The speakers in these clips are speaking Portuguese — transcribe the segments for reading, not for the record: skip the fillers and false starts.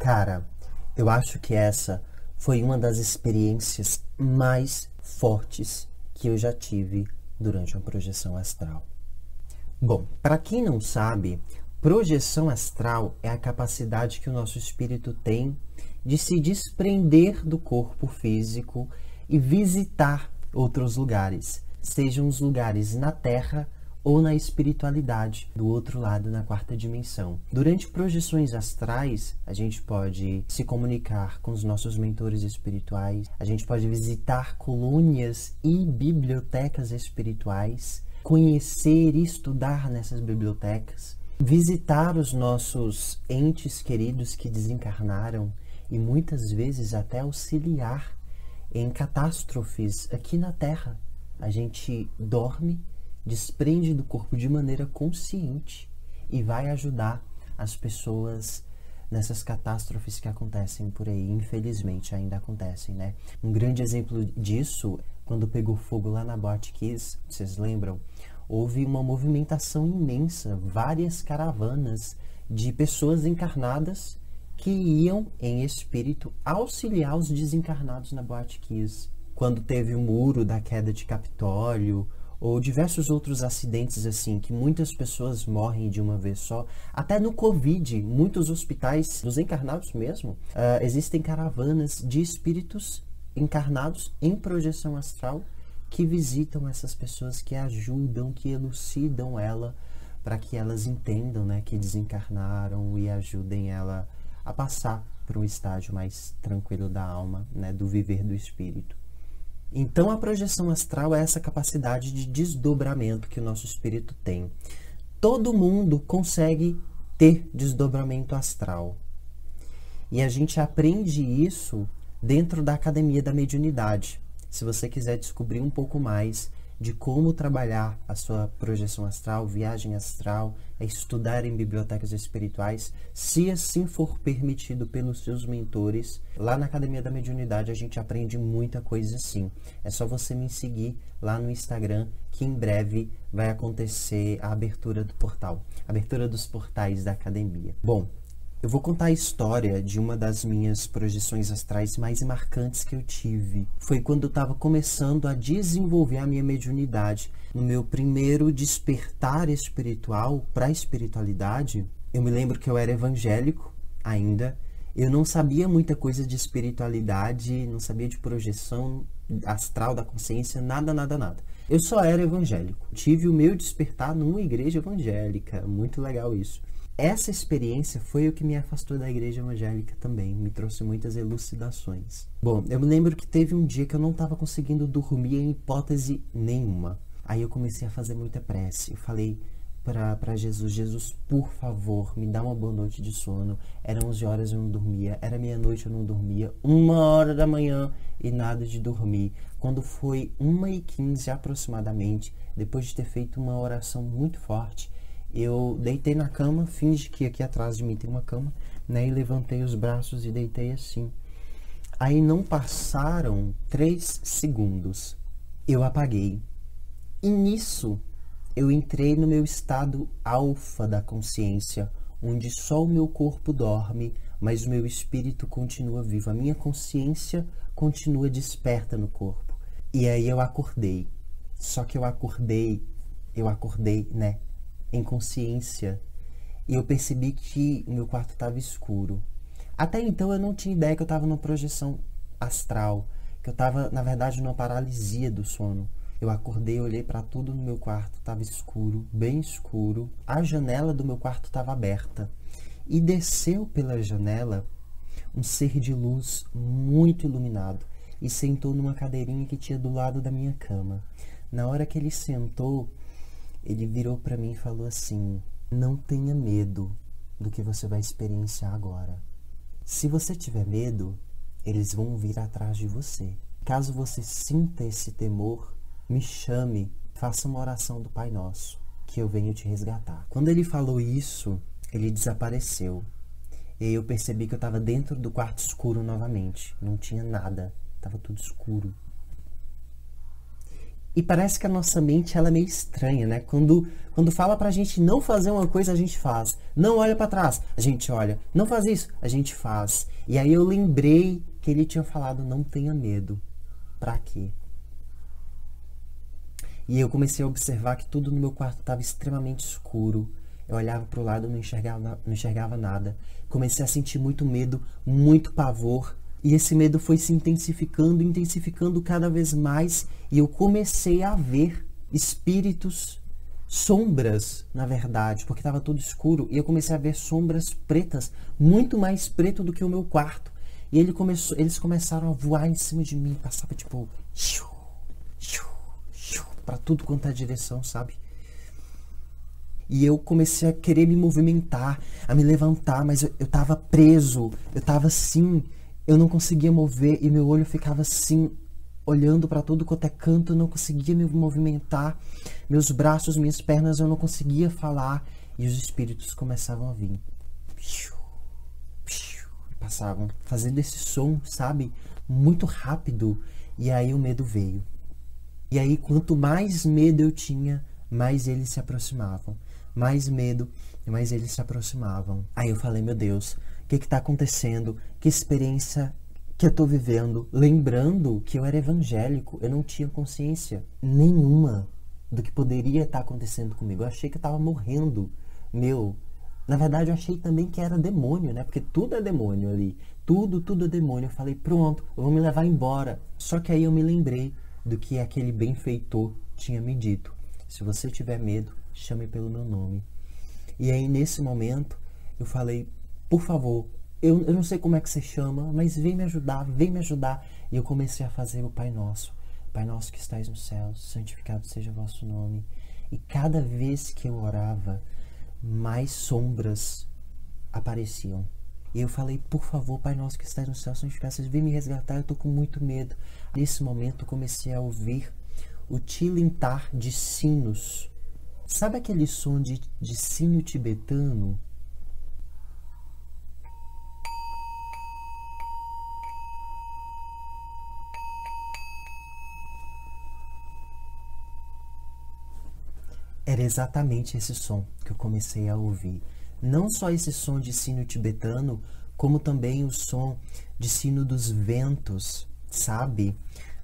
Cara, eu acho que essa foi uma das experiências mais fortes que eu já tive durante uma projeção astral. Bom, para quem não sabe, projeção astral é a capacidade que o nosso espírito tem de se desprender do corpo físico e visitar outros lugares, sejam os lugares na Terra ou na espiritualidade, do outro lado, na quarta dimensão. Durante projeções astrais, a gente pode se comunicar com os nossos mentores espirituais, a gente pode visitar colônias e bibliotecas espirituais, conhecer e estudar nessas bibliotecas, visitar os nossos entes queridos que desencarnaram e muitas vezes até auxiliar em catástrofes aqui na Terra. A gente dorme, desprende do corpo de maneira consciente e vai ajudar as pessoas nessas catástrofes que acontecem por aí. Infelizmente ainda acontecem, né? Um grande exemplo disso, quando pegou fogo lá na Boate Kiss, vocês lembram? Houve uma movimentação imensa, várias caravanas de pessoas encarnadas que iam em espírito auxiliar os desencarnados na Boate Kiss. Quando teve o muro da queda de Capitólio, ou diversos outros acidentes assim, que muitas pessoas morrem de uma vez só. Até no Covid, muitos hospitais, dos encarnados mesmo, existem caravanas de espíritos encarnados em projeção astral que visitam essas pessoas, que ajudam, que elucidam ela, para que elas entendam, né, que desencarnaram e ajudem ela a passar para um estágio mais tranquilo da alma, né, do viver do espírito. Então, a projeção astral é essa capacidade de desdobramento que o nosso espírito tem. Todo mundo consegue ter desdobramento astral. E a gente aprende isso dentro da Academia da Mediunidade. Se você quiser descobrir um pouco mais de como trabalhar a sua projeção astral, viagem astral, estudar em bibliotecas espirituais, se assim for permitido pelos seus mentores, lá na Academia da Mediunidade a gente aprende muita coisa assim. É só você me seguir lá no Instagram, que em breve vai acontecer a abertura do portal, a abertura dos portais da Academia. Bom, eu vou contar a história de uma das minhas projeções astrais mais marcantes que eu tive. Foi quando eu estava começando a desenvolver a minha mediunidade. No meu primeiro despertar espiritual para a espiritualidade, eu me lembro que eu era evangélico ainda. Eu não sabia muita coisa de espiritualidade, não sabia de projeção astral da consciência, nada. Eu só era evangélico. Tive o meu despertar numa igreja evangélica. Muito legal isso. Essa experiência foi o que me afastou da igreja evangélica também, me trouxe muitas elucidações. Bom, eu me lembro que teve um dia que eu não estava conseguindo dormir em hipótese nenhuma. Aí eu comecei a fazer muita prece. Eu falei para Jesus, Jesus, por favor, me dá uma boa noite de sono. Eram 11 horas eu não dormia, era meia-noite eu não dormia, 1h da manhã e nada de dormir. Quando foi 1h15 aproximadamente, depois de ter feito uma oração muito forte, eu deitei na cama, finge que aqui atrás de mim tem uma cama, né? E levantei os braços e deitei assim. Aí não passaram 3 segundos. Eu apaguei. E nisso, eu entrei no meu estado alfa da consciência, onde só o meu corpo dorme, mas o meu espírito continua vivo. A minha consciência continua desperta no corpo. E aí eu acordei. Só que eu acordei, né? Em consciência, e eu percebi que o meu quarto estava escuro. Até então eu não tinha ideia que eu estava numa projeção astral, que eu estava, na verdade, numa paralisia do sono. Eu acordei, olhei para tudo no meu quarto, estava escuro, bem escuro. A janela do meu quarto estava aberta e desceu pela janela um ser de luz muito iluminado e sentou numa cadeirinha que tinha do lado da minha cama. Na hora que ele sentou, ele virou para mim e falou assim: não tenha medo do que você vai experienciar agora. Se você tiver medo, eles vão vir atrás de você. Caso você sinta esse temor, me chame, faça uma oração do Pai Nosso, que eu venho te resgatar. Quando ele falou isso, ele desapareceu. E eu percebi que eu estava dentro do quarto escuro novamente. Não tinha nada, estava tudo escuro. E parece que a nossa mente ela é meio estranha, né? Quando fala pra gente não fazer uma coisa, a gente faz. Não olha pra trás, a gente olha. Não faz isso, a gente faz. E aí eu lembrei que ele tinha falado, não tenha medo. Pra quê? E eu comecei a observar que tudo no meu quarto estava extremamente escuro. Eu olhava pro lado e não enxergava nada. Comecei a sentir muito medo, muito pavor. E esse medo foi se intensificando, intensificando cada vez mais. E eu comecei a ver espíritos, sombras, na verdade, porque estava tudo escuro. E eu comecei a ver sombras pretas, muito mais preto do que o meu quarto. E eles começaram a voar em cima de mim. Passava tipo... para tudo quanto é direção, sabe? E eu comecei a querer me movimentar, a me levantar, mas eu tava preso. Eu tava assim... Eu não conseguia mover e meu olho ficava assim, olhando para todo quanto é canto, eu não conseguia me movimentar. Meus braços, minhas pernas, eu não conseguia falar. E os espíritos começavam a vir. Passavam, fazendo esse som, sabe? Muito rápido. E aí o medo veio. E aí, quanto mais medo eu tinha, mais eles se aproximavam. Mais medo, mais eles se aproximavam. Aí eu falei, meu Deus, o que está acontecendo? Que experiência que eu estou vivendo? Lembrando que eu era evangélico, eu não tinha consciência nenhuma do que poderia estar acontecendo comigo. Eu achei que eu estava morrendo. Na verdade eu achei também que era demônio, né? Porque tudo é demônio ali. Tudo é demônio. Eu falei, pronto, eu vou me levar embora. Só que aí eu me lembrei do que aquele benfeitor tinha me dito. Se você tiver medo, chame pelo meu nome. E aí nesse momento eu falei, por favor, eu não sei como é que você chama, mas vem me ajudar, vem me ajudar. E eu comecei a fazer o Pai Nosso. Pai Nosso que estais nos céus, santificado seja o vosso nome. E cada vez que eu orava, mais sombras apareciam. E eu falei, por favor, Pai Nosso que estais nos céus, santificado seja, vem me resgatar, eu tô com muito medo. Nesse momento eu comecei a ouvir o tilintar de sinos. Sabe aquele som de sino tibetano? Era exatamente esse som que eu comecei a ouvir. Não só esse som de sino tibetano, como também o som de sino dos ventos, sabe?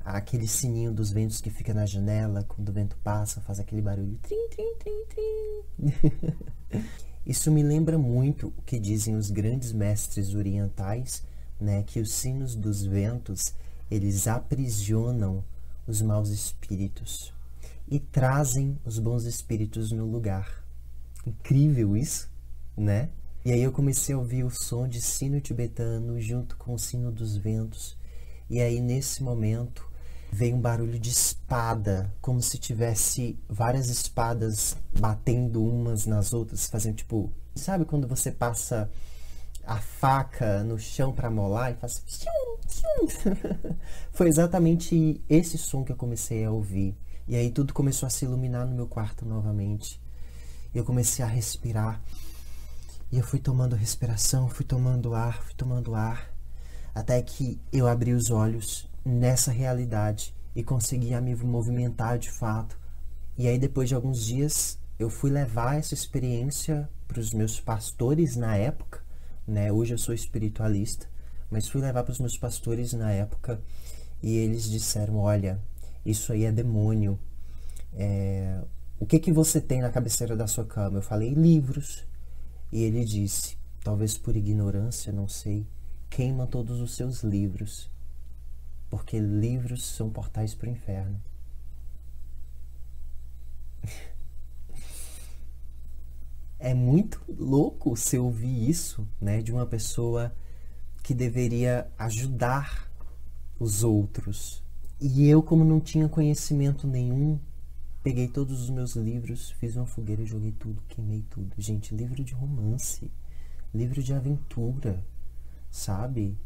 Aquele sininho dos ventos que fica na janela, quando o vento passa, faz aquele barulho. Trim, trim, trim, trim. Isso me lembra muito o que dizem os grandes mestres orientais, né? Que os sinos dos ventos, eles aprisionam os maus espíritos e trazem os bons espíritos no lugar. Incrível isso, né? E aí eu comecei a ouvir o som de sino tibetano junto com o sino dos ventos. E aí nesse momento veio um barulho de espada, como se tivesse várias espadas batendo umas nas outras, fazendo tipo... Sabe quando você passa a faca no chão para molar e faz... Foi exatamente esse som que eu comecei a ouvir. E aí tudo começou a se iluminar no meu quarto novamente. Eu comecei a respirar. E eu fui tomando respiração, fui tomando ar. Até que eu abri os olhos nessa realidade e consegui me movimentar de fato. E aí depois de alguns dias eu fui levar essa experiência para os meus pastores na época, né? Hoje eu sou espiritualista, mas fui levar para os meus pastores na época e eles disseram, olha, isso aí é demônio. O que você tem na cabeceira da sua cama? Eu falei, livros. E ele disse, talvez por ignorância, não sei, queima todos os seus livros, porque livros são portais para o inferno. É muito louco você ouvir isso, né, de uma pessoa que deveria ajudar os outros. E eu, como não tinha conhecimento nenhum, peguei todos os meus livros, fiz uma fogueira e joguei tudo, queimei tudo. Gente, livro de romance, livro de aventura, sabe?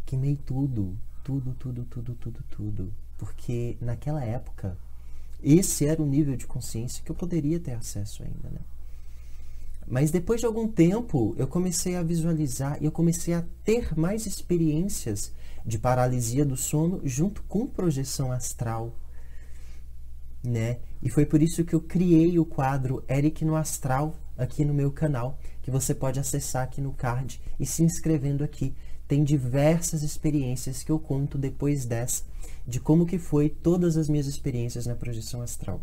Queimei tudo. Porque naquela época, esse era o nível de consciência que eu poderia ter acesso ainda, né? Mas depois de algum tempo, eu comecei a visualizar e eu comecei a ter mais experiências de paralisia do sono junto com projeção astral. né? E foi por isso que eu criei o quadro Eric no Astral aqui no meu canal, que você pode acessar aqui no card e se inscrevendo aqui. Tem diversas experiências que eu conto depois dessa, de como que foi todas as minhas experiências na projeção astral.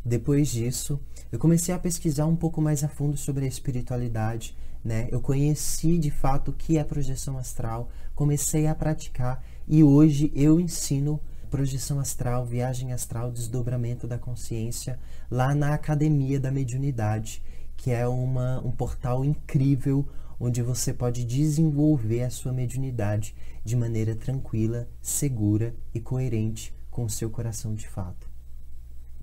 Depois disso, eu comecei a pesquisar um pouco mais a fundo sobre a espiritualidade, né? Eu conheci de fato o que é projeção astral, comecei a praticar e hoje eu ensino projeção astral, viagem astral, desdobramento da consciência lá na Academia da Mediunidade, que é um portal incrível onde você pode desenvolver a sua mediunidade de maneira tranquila, segura e coerente com o seu coração de fato.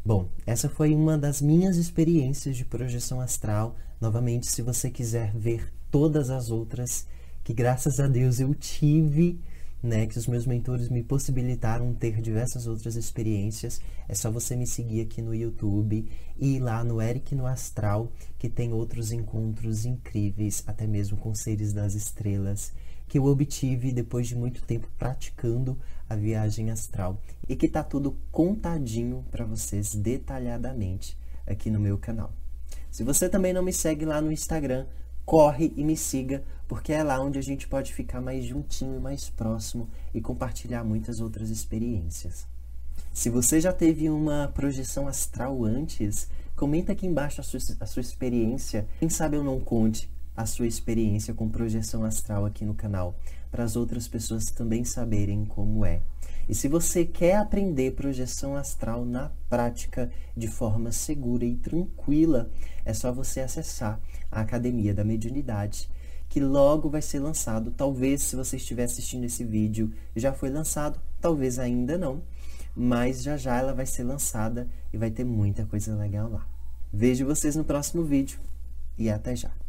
Bom, essa foi uma das minhas experiências de projeção astral. Novamente, se você quiser ver todas as outras, que graças a Deus eu tive, né, que os meus mentores me possibilitaram ter diversas outras experiências, é só você me seguir aqui no YouTube e ir lá no Eric no Astral, que tem outros encontros incríveis, até mesmo com seres das estrelas, que eu obtive depois de muito tempo praticando a viagem astral e que tá tudo contadinho para vocês detalhadamente aqui no meu canal. Se você também não me segue lá no Instagram, corre e me siga, porque é lá onde a gente pode ficar mais juntinho e mais próximo e compartilhar muitas outras experiências. Se você já teve uma projeção astral antes, comenta aqui embaixo a sua experiência. Quem sabe eu não conte a sua experiência com projeção astral aqui no canal, para as outras pessoas também saberem como é. E se você quer aprender projeção astral na prática de forma segura e tranquila, é só você acessar a Academia da Mediunidade, que logo vai ser lançado. Talvez, se você estiver assistindo esse vídeo, já foi lançado, talvez ainda não, mas já já ela vai ser lançada e vai ter muita coisa legal lá. Vejo vocês no próximo vídeo e até já!